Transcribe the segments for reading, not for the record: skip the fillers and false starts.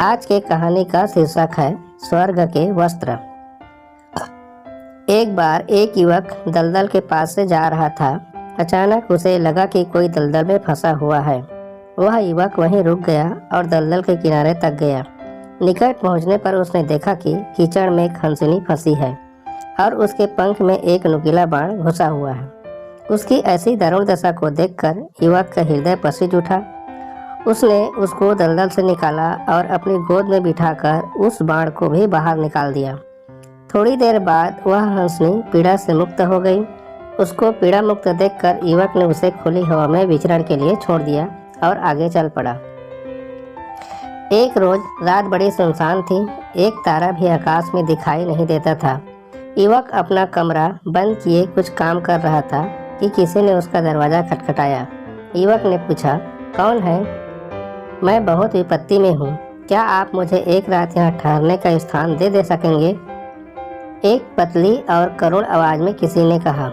आज के कहानी का शीर्षक है स्वर्ग के वस्त्र। एक बार एक युवक दलदल के पास से जा रहा था। अचानक उसे लगा कि कोई दलदल में फंसा हुआ है। वह युवक वहीं रुक गया और दलदल के किनारे तक गया। निकट पहुंचने पर उसने देखा कि कीचड़ में एक हंसिनी फंसी है और उसके पंख में एक नुकीला बाण घुसा हुआ है। उसकी ऐसी दारुण दशा को देखकर युवक का हृदय पसीज उठा। उसने उसको दलदल से निकाला और अपनी गोद में बिठाकर उस बाण को भी बाहर निकाल दिया। थोड़ी देर बाद वह हंसनी पीड़ा से मुक्त हो गई। उसको पीड़ा मुक्त देखकर युवक ने उसे खुली हवा में विचरण के लिए छोड़ दिया और आगे चल पड़ा। एक रोज रात बड़ी सुनसान थी। एक तारा भी आकाश में दिखाई नहीं देता था। युवक अपना कमरा बंद किए कुछ काम कर रहा था कि किसी ने उसका दरवाज़ा खटखटाया। युवक ने पूछा, कौन है? मैं बहुत विपत्ति में हूँ। क्या आप मुझे एक रात यहाँ ठहरने का स्थान दे सकेंगे? एक पतली और करुण आवाज़ में किसी ने कहा।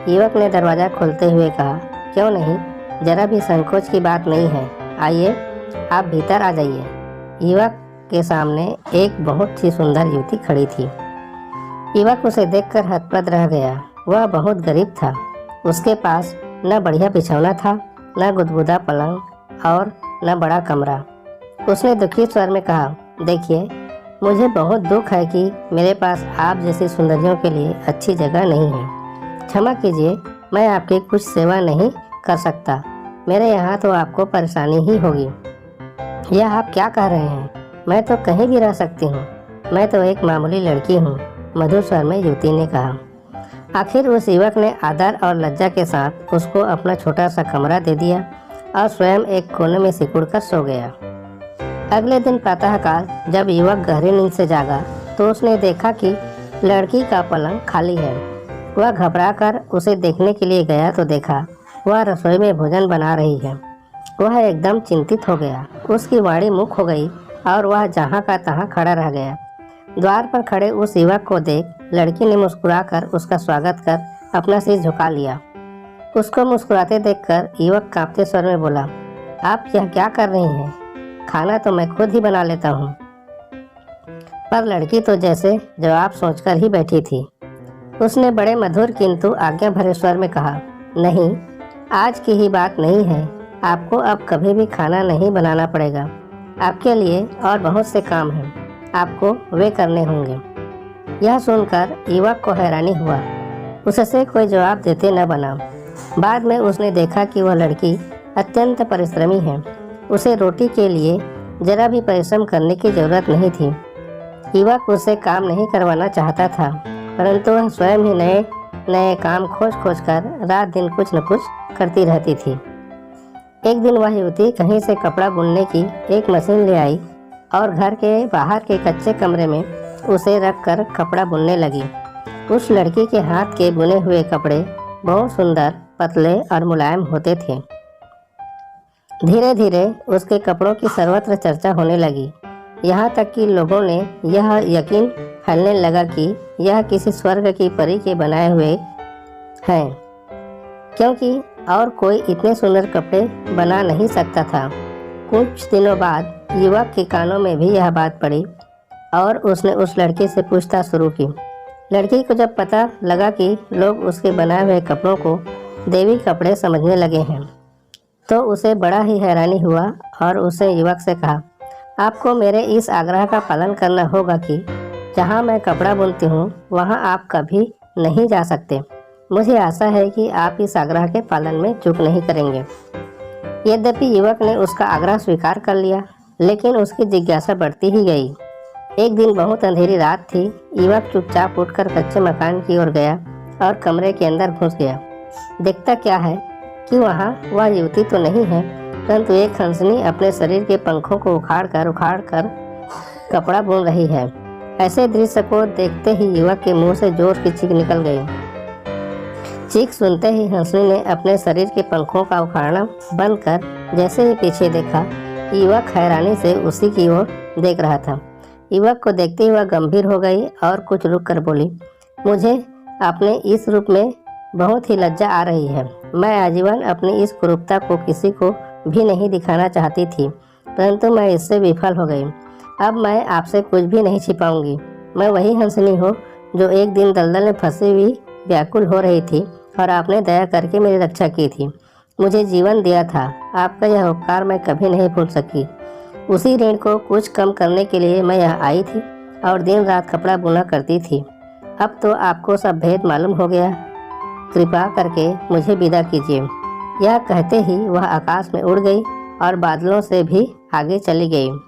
युवक ने दरवाज़ा खोलते हुए कहा, क्यों नहीं, जरा भी संकोच की बात नहीं है। आइए, आप भीतर आ जाइए। युवक के सामने एक बहुत ही सुंदर युवती खड़ी थी। युवक उसे देखकर हतप्रभ रह गया। वह बहुत गरीब था। उसके पास न बढ़िया बिछौना था, न गुदगुदा पलंग और न बड़ा कमरा। उसने दुखी स्वर में कहा, देखिए, मुझे बहुत दुख है कि मेरे पास आप जैसी सुंदरियों के लिए अच्छी जगह नहीं है। क्षमा कीजिए, मैं आपकी कुछ सेवा नहीं कर सकता। मेरे यहाँ तो आपको परेशानी ही होगी। यह आप क्या कह रहे हैं? मैं तो कहीं भी रह सकती हूँ। मैं तो एक मामूली लड़की हूँ, मधुर स्वर में युवती ने कहा। आखिर उस युवक ने आदर और लज्जा के साथ उसको अपना छोटा सा कमरा दे दिया और स्वयं एक कोने में सिकुड़कर सो गया। अगले दिन प्रातःकाल जब युवक गहरी नींद से जागा तो उसने देखा कि लड़की का पलंग खाली है। वह घबराकर उसे देखने के लिए गया तो देखा वह रसोई में भोजन बना रही है। वह एकदम चिंतित हो गया। उसकी वाणी मुख हो गई और वह जहाँ का तहाँ खड़ा रह गया। द्वार पर खड़े उस युवक को देख लड़की ने मुस्कुराकर उसका स्वागत कर अपना सिर झुका लिया। उसको मुस्कुराते देखकर युवक कांपते स्वर में बोला, आप यह क्या कर रही हैं? खाना तो मैं खुद ही बना लेता हूँ। पर लड़की तो जैसे जवाब सोचकर ही बैठी थी। उसने बड़े मधुर किंतु आज्ञा भरे स्वर में कहा, नहीं, आज की ही बात नहीं है। आपको अब कभी भी खाना नहीं बनाना पड़ेगा। आपके लिए और बहुत से काम हैं, आपको वे करने होंगे। यह सुनकर युवक को हैरानी हुआ। उससे कोई जवाब देते न बना। बाद में उसने देखा कि वह लड़की अत्यंत परिश्रमी है। उसे रोटी के लिए जरा भी परिश्रम करने की जरूरत नहीं थी। युवक उससे काम नहीं करवाना चाहता था, परंतु वह स्वयं ही नए नए काम खोज खोज कर रात दिन कुछ न कुछ करती रहती थी। एक दिन वह युवती कहीं से कपड़ा बुनने की एक मशीन ले आई और घर के बाहर के कच्चे कमरे में उसे रखकर कपड़ा बुनने लगी। उस लड़की के हाथ के बुने हुए कपड़े बहुत सुंदर, पतले और मुलायम होते थे। धीरे धीरे उसके कपड़ों की सर्वत्र चर्चा होने लगी। यहाँ तक कि लोगों ने यह यकीन फैलने लगा कि यह किसी स्वर्ग की परी के बनाए हुए हैं, क्योंकि और कोई इतने सुंदर कपड़े बना नहीं सकता था। कुछ दिनों बाद युवक के कानों में भी यह बात पड़ी और उसने उस लड़की से पूछताछ शुरू की। लड़की को जब पता लगा कि लोग उसके बनाए हुए कपड़ों को देवी कपड़े समझने लगे हैं तो उसे बड़ा ही हैरानी हुआ और उसने युवक से कहा, आपको मेरे इस आग्रह का पालन करना होगा कि जहाँ मैं कपड़ा बुनती हूँ वहाँ आप कभी नहीं जा सकते। मुझे आशा है कि आप इस आग्रह के पालन में चूक नहीं करेंगे। यद्यपि युवक ने उसका आग्रह स्वीकार कर लिया, लेकिन उसकी जिज्ञासा बढ़ती ही गई। एक दिन बहुत अंधेरी रात थी। युवक चुपचाप उठकर कच्चे मकान की ओर गया और कमरे के अंदर घुस गया। देखता क्या है कि वहाँ वह युवती तो नहीं है, परंतु एक हंसनी अपने शरीर के पंखों को उखाड़ कर कपड़ा बुन रही है। ऐसे दृश्य को देखते ही युवक के मुंह से जोर की चीख निकल गई। चीख सुनते ही हंसनी ने अपने शरीर के पंखों का उखाड़ना बंद कर जैसे ही पीछे देखा, युवक हैरानी से उसी की ओर देख रहा था। युवक को देखते ही वह गंभीर हो गई और कुछ रुक कर बोली, मुझे अपने इस रूप में बहुत ही लज्जा आ रही है। मैं आजीवन अपनी इस कुरूपता को किसी को भी नहीं दिखाना चाहती थी, परंतु मैं इससे विफल हो गई। अब मैं आपसे कुछ भी नहीं छिपाऊंगी। मैं वही हंसनी हूँ जो एक दिन दलदल में फंसी हुई व्याकुल हो रही थी और आपने दया करके मेरी रक्षा की थी, मुझे जीवन दिया था। आपका यह उपकार मैं कभी नहीं भूल सकी। उसी ऋण को कुछ कम करने के लिए मैं यहाँ आई थी और दिन रात कपड़ा बुना करती थी। अब तो आपको सब भेद मालूम हो गया। कृपा करके मुझे विदा कीजिए। यह कहते ही वह आकाश में उड़ गई और बादलों से भी आगे चली गई।